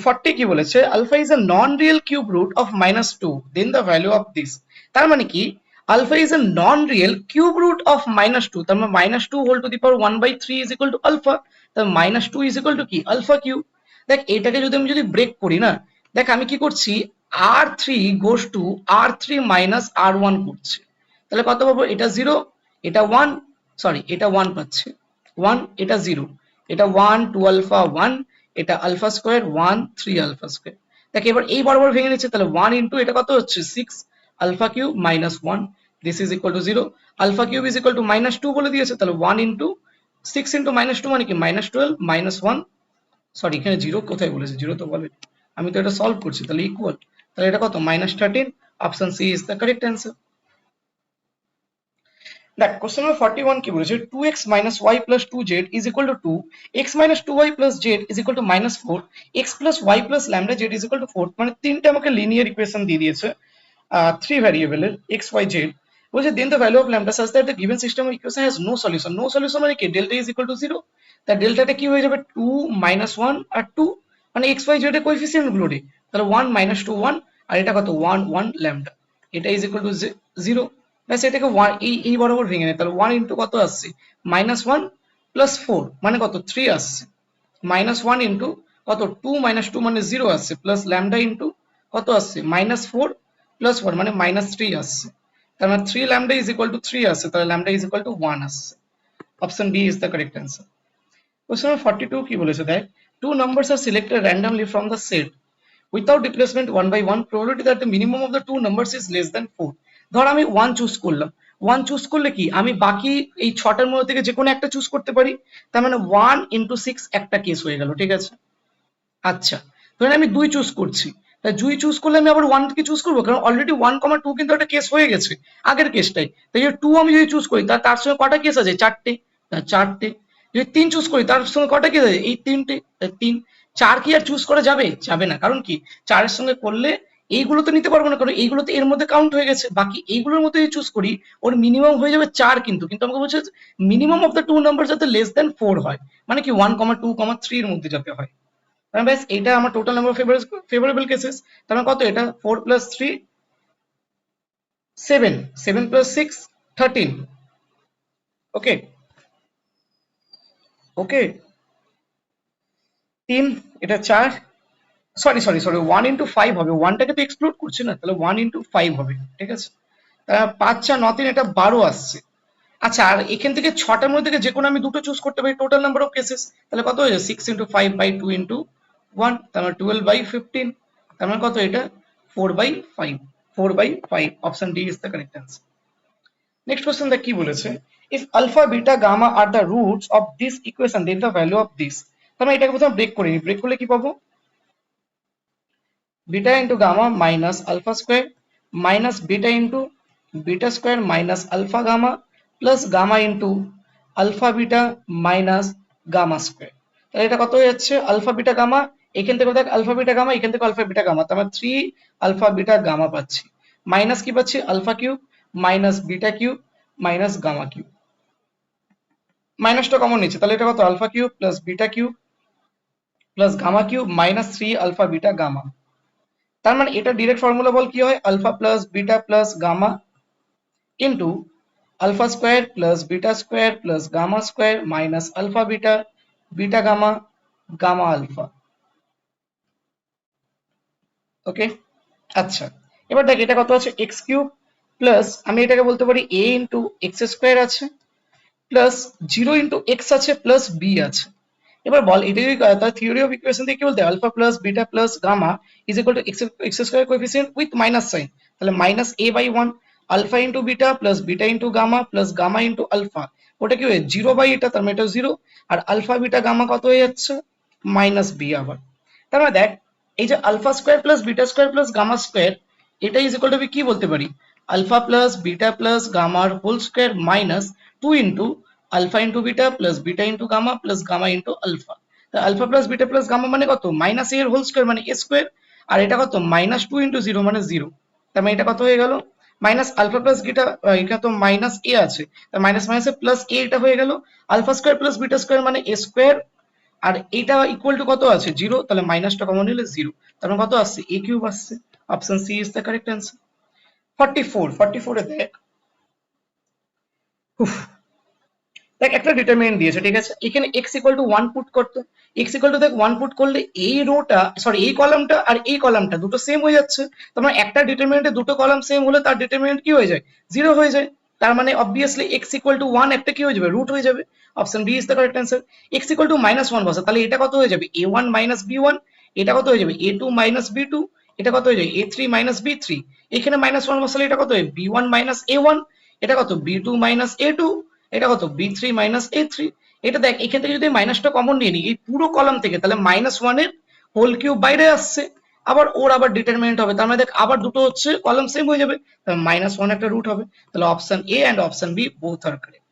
40 কি বলেছে, alpha is a non real cube root of -2 then the value of this. তার মানে কি, alpha is a non real cube root of -2, তার মানে -2 whole to the power 1/3 is equal to alpha. তার -2 is equal to কি, alpha cube. দেখ এটাকে যদি আমি ব্রেক করি না, দেখ আমি কি করছি, r3 goes to r3 minus r1 করছি, তাহলে কত পাবো, এটা 0, এটা 1, সরি এটা 1 পাচ্ছি, 1, এটা 0, এটা 1 2 আলফা 1, এটা আলফা স্কয়ার 1 3 আলফা স্কয়ার। দেখ এবার এই বরাবর ভেঙে নিচ্ছে, তাহলে 1 ইনটু এটা কত হচ্ছে 6 alpha cube minus 1, this is equal to 0। Alpha cube is equal to -2 বলে দিয়েছে, তাহলে 1 ইনটু 6 ইনটু -2 মানে কি -12 মাইনাস 1, সরি এখানে 0 কোথায় বলেছে, 0 তো বলে, আমি তো এটা সলভ করছি, তাহলে ইকুয়াল, তাহলে এটা কত -13। Option C is the correct answer. দেখ কোশ্চেন নাম্বার 41 কি বলেছে, 2x minus y plus 2z is equal to 2, x minus 2y plus z is equal to -4, x plus y plus lambda z is equal to 4। মানে তিনটে আমাকে linear equation দিয়ে দিয়েছে, three ভ্যারিয়েবলের x y z। বলছে then the value of lambda such that the given system of equation has no solution. No solution মানে কি, delta is equal to 0, তার ডেল্টাটা কি হয়ে যাবে 2 -1 আর 2, মানে x y z এর কোএফিসিয়েন্ট গুলো রে, তাহলে 1 -2 1, আর এটা কত 1 1 ল্যাম্বডা, এটা ইজ ইকুয়াল টু 0। ব্যাস এটাকে এই বরাবর ভেঙে নেয়, তাহলে 1 ইনটু কত আসছে -1 প্লাস 4 মানে কত 3 আসছে, -1 ইনটু কত 2 -2 মানে 0 আসছে, প্লাস ল্যামডা ইনটু কত আসছে -4 প্লাস 1 মানে -3 আসছে, তার মানে 3 ল্যামডা ইজ ইকুয়াল টু 3 আসছে, তাহলে ল্যামডা ইজ ইকুয়াল টু 1 আসছে। Option B is the correct answer. Question number 42 কি বলেছে, দেখ two numbers are selected randomly from the set without replacement one by one, probability that the minimum of the two numbers is less than 4। ধর আমি 1 choose করলাম, 1 choose করলে কি আমি বাকি এই 6টার মধ্যে থেকে যে কোনো একটা চুজ করতে পারি, তার মানে 1 ইনটু 6 একটা কেস হয়ে গেল, ঠিক আছে। আচ্ছা ধরেন আমি 2 চুজ করছি, তাই 2 চুজ করলে আমি আবার 1 কে চুজ করবো, কারণ অলরেডি 1, 2 কিন্তু একটা কেস হয়ে গেছে আগের কেসটাই, তাই 2 আমি যদি চুজ করি তার সঙ্গে কটা কেস আছে, 4টে, চারটে। যদি 3 চুজ করি তার সঙ্গে কটা কেস আছে, এই 3টে, 3। 4 কি আর চুজ করা যাবে, যাবে না, কারণ কি 4 এর সঙ্গে করলে এইগুলো তো নিতে পারবো না, কারণ এইগুলো তো এর মধ্যে কাউন্ট হয়ে গেছে, বাকি এইগুলোর মধ্যে যদি চুজ করি ওর মিনিমাম হয়ে যাবে 4, কিন্তু কিন্তু আমাকে বলছে minimum of the two number যাতে লেস দেন 4 হয়, মানে কি 1, 2, 3 এর মধ্যে যাতে হয়। তাহলে ব্যাস এটা আমার total number of favourable cases, তার মানে কত, এটা 4 প্লাস 3 7, 7 প্লাস 6 13। ওকে ওকে 3, এটা 4, সরি সরি সরি 1 ইন্টু 5 হবে, 1টাকে তো এক্সক্লুড করছি না, তাহলে 1 ইন্টু 5 হবে, ঠিক আছে। 5 4 9 3 এটা 12 আসছে। আচ্ছা আর এখান থেকে 6টার মধ্যে থেকে যে কোনো আমি দুটো চুজ করতে পারি, টোটাল নাম্বার অফ কেসেস, তাহলে কত হয়ে যায় 6 ইন্টু 5 বাই 2 ইন্টু 1, তার মানে 12 বাই 15, তার মানে কত এটা 4 by 5, 4 by 5। Option D is the correct answer. Next question দেখ কি বলেছে, if alpha beta gamma are the roots of this equation then the value of this. তার মানে এটাকে প্রথমে ব্রেক করে নিই, ব্রেক করলে কি পাবো, beta into gamma minus alpha square minus beta square minus alpha gamma plus gamma into alpha beta minus gamma square. তাহলে এটা কত হয়ে যাচ্ছে, আলফা বিটা গামা, এখান থেকে দেখ আলফা বিটা গামা, এখান থেকে আলফা বিটা গামা, তার মানে 3 আলফা বিটা গামা পাচ্ছি, মাইনাস কি পাচ্ছি alpha cube minus beta cube minus gamma cube, মাইনাসটা কমন নিচ্ছে, তাহলে এটা কত alpha cube plus beta cube plus gamma cube minus 3 alpha beta gamma. তার মানে এটা ডিরেক্ট ফর্মুলা বল কি হয়, alpha plus beta plus gamma into alpha square plus beta square plus gamma square minus alpha beta beta gamma gamma alpha. Okay আচ্ছা এবার দেখ এটা কত আছে এক্স কিউব প্লাস আমি এটাকে বলতে পারি এ ইন্টু এক্স স্কোয়ার আছে প্লাস 0 ইন্টু এক্স আছে প্লাস বি আছে। এবার বল এটা যদি তার থিওরি অফ ইকুয়েশন দিয়ে কি বলতে alpha plus beta plus gamma is equal to x square coefficient with minus sign, তাহলে minus A by 1 alpha into beta plus beta into gamma plus gamma into alpha, ওটা কি হয়ে 0 by এটা, তার মানে এটা 0, আর আলফা বিটা গামা কত হয়ে যাচ্ছে মাইনাস বি আবার। তার মানে দেখ এই যে alpha square plus beta square plus gamma square, এটা ইজ ইকুয়াল টু কি বলতে পারি আলফা প্লাস বিটা প্লাস গামার whole square minus 2 into alpha into beta plus beta into gamma plus gamma into alpha. Alpha plus beta plus gamma মানে কত minus এ এর whole square মানে a square, আর এটা কত -2 ইন্টু 0 মানে 0, তার মানে এটা কত হয়ে গেল মাইনাস আলফা প্লাস বিটা, এখানে তো মাইনাস এ আছে, তার মাইনাস মাইনাসে প্লাস এ, এটা হয়ে গেল alpha square plus beta square মানে এ স্কোয়ার আর এইটা ইকুয়াল টু কত আছে 0, তাহলে মাইনাসটা কমন নিলে 0, তার মানে কত আসছে a কিউব আসছে। Option C is the correct answer. 44 এ দেখ, উফ, দেখ একটা ডিটারমিনেন্ট দিয়েছে, ঠিক আছে, এখানে x ইকুয়াল টু 1 পুট করতে, x ইকুয়াল টু দেখ 1 পুট করলে এই রোটা সরি এই কলামটা আর এই কলামটা দুটো সেম হয়ে যাচ্ছে। তার মানে একটা ডিটারমিনেন্টে দুটো কলাম সেম হলে তার ডিটারমিনেন্ট কি হয়ে যায় 0 হয়ে যায়। তার মানে অবভিয়াসলি x ইকুয়াল টু 1 একটা কি হয়ে যাবে রুট হয়ে যাবে। Option B is the correct answer. x equal to -1 বসা, তাহলে এটা কত হয়ে যাবে a1 মাইনাস b1, এটা কত হয়ে যাবে a2 মাইনাস b2, এটা কত হয়ে যাবে a3 মাইনাস b3, এখানে -1 বসালে এটা কত হয় b1 মাইনাস a1, এটা কত b2 মাইনাস a2, এটা কত b3 মাইনাস a3। এটা দেখ এখান থেকে যদি মাইনাসটা কমন নিয়ে নিই এই পুরো কলাম থেকে, তাহলে -1 এর হোল কিউব বাইরে আসছে, আবার ওর আবার ডিটারমিনেন্ট হবে, তার মানে দেখ আবার দুটো হচ্ছে কলাম সেম হয়ে যাবে, তাহলে -1 একটা রুট হবে, তাহলে option A and option B both are correct.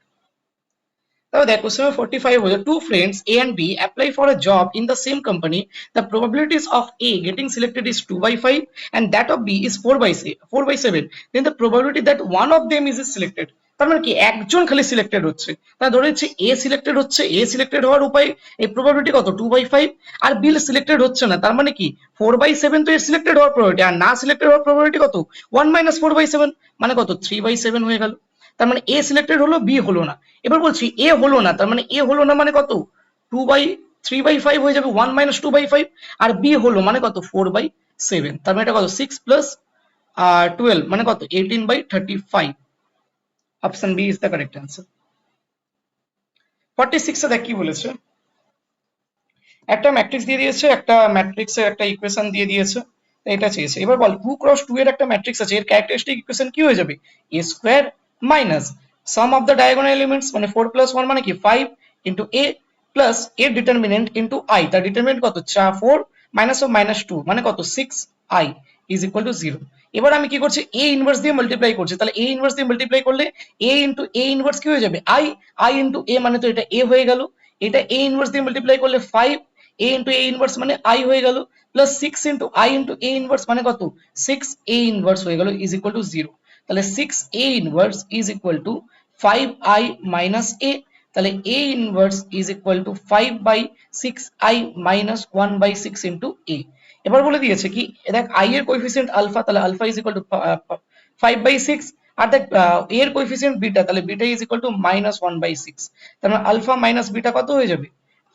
তবে দেখ কোশ্চেন নাম্বার 45 হলো two friends A and B apply for a job in the same company, the probabilities of A getting selected is 2/5 and that of B is 4/7, then the probability that one of them is selected, তার মানে কি একজন খালি selected হচ্ছে, তা ধরে নিচ্ছি এ selected হচ্ছে, এ সিলেক্টেড হওয়ার উপায় এই প্রবাবিলিটি কত 2/5, আর বি সিলেক্টেড হচ্ছে না, তার মানে কি 4/7 তো এর সিলেক্টেড হওয়ার প্রবাবিলিটি, আর না সিলেক্টেড হওয়ার প্রবাবিলিটি কত 1 - 4/7, মানে কত 3/7 হয়ে গেল। তার মানে এ সিলেক্টেড হলো বি হলো না, এবার বলছি এ হলো না, তার মানে এ হলো না মানে কত 3/5 হয়ে যাবে 1 - 2/5, আর বি হলো মানে কত 4/7, তার মানে এটা কত 6 প্লাস 12 মানে কত 18/35। Option B is the correct answer. 46 এ দেখ কি বলেছে, একটা ম্যাট্রিক্স দিয়ে দিয়েছে, একটা ম্যাট্রিক্সের একটা ইকুয়েশন দিয়ে দিয়েছে, এটা চেয়েছে। এবার বল 2 × 2 এর একটা ম্যাট্রিক্স আছে, এর ক্যারেক্টারিস্টিক ইকুয়েশন কি হয়ে যাবে a square minus some of the diagonal elements মানে 4 + 1 মানে কি 5 ইনটু a প্লাস এর ডিটারমিনেন্ট ইনটু i, তার ডিটারমিনেন্ট কত 4 মাইনাস অফ -2 মানে কত 6i ইজ ইকুয়াল টু 0। এবার আমি কি করছি a ইনভার্স দিয়ে মাল্টিপ্লাই করছি, তাহলে a ইনভার্স দিয়ে মাল্টিপ্লাই করলে a ইনটু a ইনভার্স কি হয়ে যাবে i ইনটু a মানে তো এটা a হয়ে গেল, এটা a ইনভার্স দিয়ে মাল্টিপ্লাই করলে 5 a ইনটু a ইনভার্স মানে i হয়ে গেল, plus 6 into i into a inverse মানে কত 6a ইনভার্স হয়ে গেল ইজ ইকুয়াল টু 0। তাহলে 6a inverse is equal two 5i minus a, তাহলে a inverse is equal two 5/6i minus 1/6 into a। এবার বলে দিয়েছে কি দেখ i এর কোএফিসিয়েন্ট আলফা, তাহলে আলফা ইজ ইকুয়াল টু 5/6, আর দেখ a এর কোএফিসিয়েন্ট বিটা, তাহলে বিটা ইজ ইকুয়াল টু -1/6, তার মানে আলফা মাইনাস বিটা কত হয়ে যাবে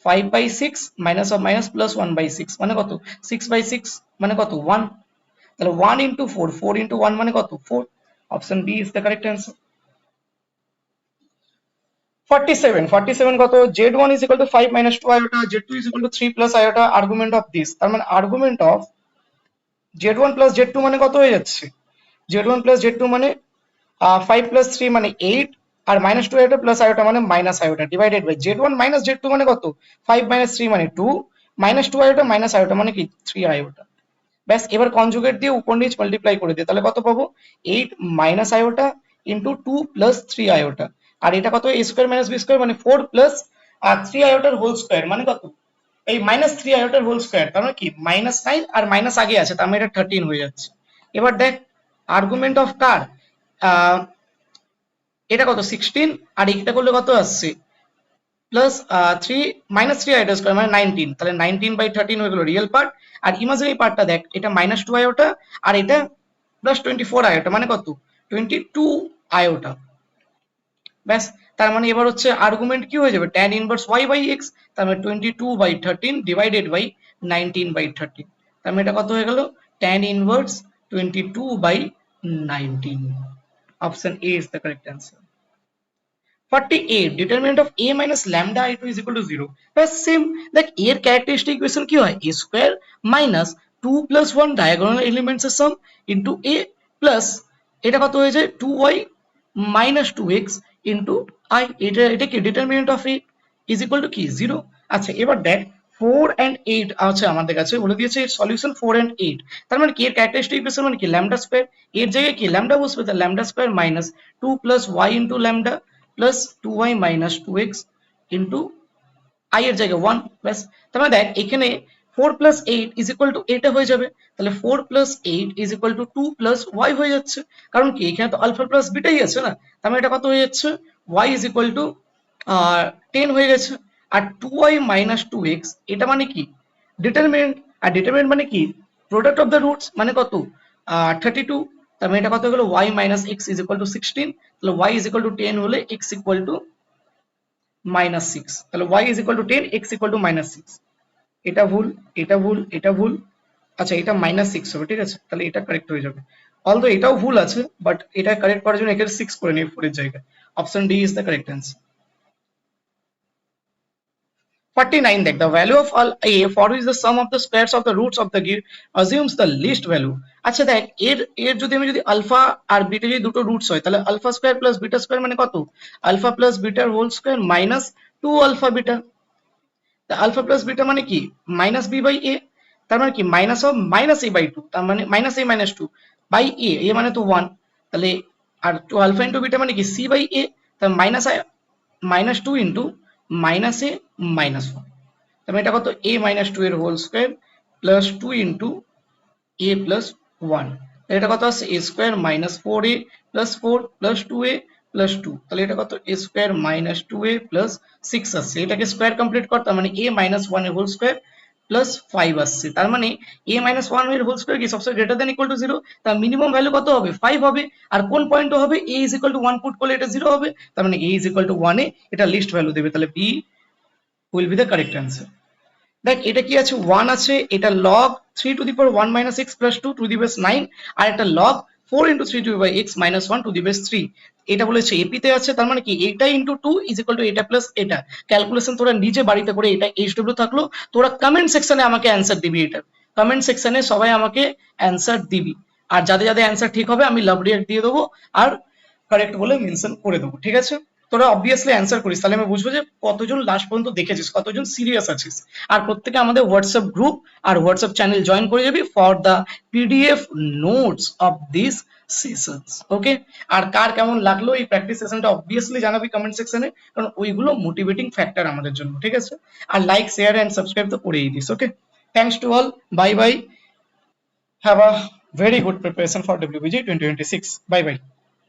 5/6 মাইনাস অফ মাইনাস প্লাস 1/6 মানে কত 6/6 মানে কত 1, তাহলে 1 ইনটু 4, 4 ইনটু 1 মানে কত 4। Option B is the correct answer. 47 কত z1 is equal to 5 minus 2 iota, z2 is equal to 3 plus iota, argument of this, তার মানে argument of z1 plus z2 মানে কত হয়ে যাচ্ছে z1 plus z2 মানে 5 plus 3 মানে 8, আর -2 iota plus iota মানে minus iota divided by z1 minus z2 মানে কত 5 minus 3 মানে 2, -2 iota minus iota মানে কি 3 iota। ব্যাস এবার কনজুগেট দিয়ে উপর নিচ মাল্টিপ্লাই করে দিই, তাহলে কত পাবো 8 minus iota into 2 plus 3 iota, আর এটা কত a square minus b square মানে 4 প্লাস 3 আয়োটার হোল স্কয়ার মানে কত এই -3 আয়োটার হোল স্কয়ার, তার মানে কি -9, আর মাইনাস আগে আছে তার মানে এটা 13 হয়ে যাচ্ছে। এবার দেখ আর্গুমেন্ট অফ কার এটা কত 16, আর এটা করলে কত আসছে প্লাস 3 -3 আয়োটা স্কয়ার মানে 19, তাহলে 19/13 হয়ে গেল রিয়েল পার্ট, আর ইমাজিনারি পার্টটা দেখ এটা -2 আয়োটা আর এটা +24 আয়োটা মানে কত 22 আয়োটা। ব্যাস তার মানে এবার হচ্ছে আর্গুমেন্ট কি হয়ে যাবে tan ইনভার্স y/x, তার মানে 22/13 ডিভাইডেড বাই 19/13, তার মানে এটা কত হয়ে গেল tan inverse 22/19। Option A is the correct answer. 48 determinant of a minus lambda i2 is equal to 0, that's same, দেখ এর ক্যারেক্টারিস্টিক ইকুয়েশন কি হয় a square minus 2 plus 1 diagonal elements এর sum into a প্লাস এটা কত হয়ে যায় 2y minus 2x into i, এটা কি determinant of a is equal to কি 0। আচ্ছা এবার দেখ 4 and 8 আছে আমাদের কাছে, বলে দিয়েছে সলিউশন 4 and 8, তার মানে কি এর ক্যারেক্টারিস্টিক ইকুয়েশন মানে কি ল্যামডা স্কয়ার, এর জায়গায় কি ল্যামডা বসবে, তাহলে lambda square minus 2 plus y into lambda plus 2y minus 2x into i এর জায়গায় 1, ব্যাস তার মানে দেখ এখানে 4 plus 8 is equal to এটা হয়ে যাবে, তাহলে 4 plus 8 is equal to 2 plus y হয়ে যাচ্ছে, কারণ কি এখানে তো আলফা প্লাস বিটাই আছে না, তার মানে এটা কত হয়ে যাচ্ছে y is equal to 10 হয়ে গেছে, আর 2y মাইনাস 2x এটা মানে কি ডিটারমিনেন্ট, আর ডিটারমিনেন্ট মানে কি প্রোডাক্ট অফ দ্য রুটস, মানে কত 32, তার মানে এটা কত হলো y minus x is equal two 16, তাহলে y ইজ ইকুয়াল টু 10 হলে x ইকুয়াল টু মাইনাস 6, তাহলে y is equal two 10, x equal to minus 6। এটা ভুল, এটা ভুল, এটা ভুল, আচ্ছা এটা মাইনাস 6 হবে, ঠিক আছে, তাহলে এটা কারেক্ট হয়ে যাবে। অলদো এটাও ভুল আছে, বাট এটা কারেক্ট করার জন্য এখানে 6 করে নিই 4 এর জায়গায়। Option D is the correct answer. 49 দেখ, the value of all a for is the sum of the squares of the roots of the given assumes the least value। আচ্ছা দেখ, এর এর যদি আমি যদি আলফা আর বিটা যদি দুটো রুটস হয়, তাহলে alpha square plus beta square মানে কত, আলফা প্লাস বিটার whole square minus 2 alpha beta. তা আলফা প্লাস বিটা মানে কি মাইনাস বি বাই এ, তার মানে কি minus of minus A by 2, তার মানে minus A minus 2 by A, A মানে তো 1, তাহলে আর টু আলফা ইন্টু বিটা মানে কি সি বাই এ, তার minus minus 2 into minus A minus 1, তার মানে এটা কত a মাইনাস 2 এর whole square plus 2 into a plus 1, এটা কত আছে a square minus 4a plus 4 plus 2a plus 2, তাহলে এটা কত a square minus 2a plus 6 আসছে, এটাকে স্কয়ার কমপ্লিট কর, তার মানে a মাইনাস 1 এর হোল স্কয়ার প্লাস 5 আসছে, তার মানে a মাইনাস 1 এর হোল স্কয়ার কি সবসময় গ্রেটার দ্যান ইকুয়াল টু 0, তার মিনিমাম ভ্যালু কত হবে 5 হবে, আর কোন পয়েন্টে হবে a is equal to 1 put করলে এটা 0 হবে, তার মানে a ইজ ইকুয়াল টু 1 এ এটা লিস্ট ভ্যালু দেবে, তাহলে b will be the correct answer. দেখ এটা কি আছে 1 আছে, এটা log 3 two the power 1 minus x plus 2 to the base 9, আর একটা log 4 into 3 two the power x minus 1 to the base 3, এটা বলেছে এপি তে আছে, তার মানে কি এটা ইন্টু 2 ইজ ইকুয়াল টু এটা প্লাস এটা। ক্যালকুলেশন তোরা নিজে বাড়িতে করে, এটা এইচডব্লিউ থাকলো, তোরা কমেন্ট সেকশনে আমাকে অ্যান্সার দিবি, এটা কমেন্ট সেকশনে সবাই আমাকে অ্যান্সার দিবি, আর যাদের যাদের অ্যান্সার ঠিক হবে আমি লাভ রিয়াক্ট দিয়ে দেবো আর কারেক্ট বলে মেনশন করে দেবো, ঠিক আছে। তোরা অবভিয়াসলি অ্যান্সার করিস, তাহলে আমি বুঝবো যে কতজন লাস্ট পর্যন্ত দেখেছিস, কতজন সিরিয়াস আছিস, আর প্রত্যেকে আমাদের হোয়াটসঅ্যাপ গ্রুপ আর হোয়াটসঅ্যাপ চ্যানেল জয়েন করে যাবি for the PDF notes of this sessions, okay. আর কার কেমন লাগলো এই প্র্যাকটিস সেশনটা অবভিয়াসলি জানাবি কমেন্ট সেকশনে, কারণ ওইগুলো মোটিভেটিং ফ্যাক্টর আমাদের জন্য, ঠিক আছে। আর লাইক শেয়ার এন্ড সাবস্ক্রাইব তো করেই দিস, okay. Thanks to all, bye bye, have a very good preparation for WBG 2026. Bye bye.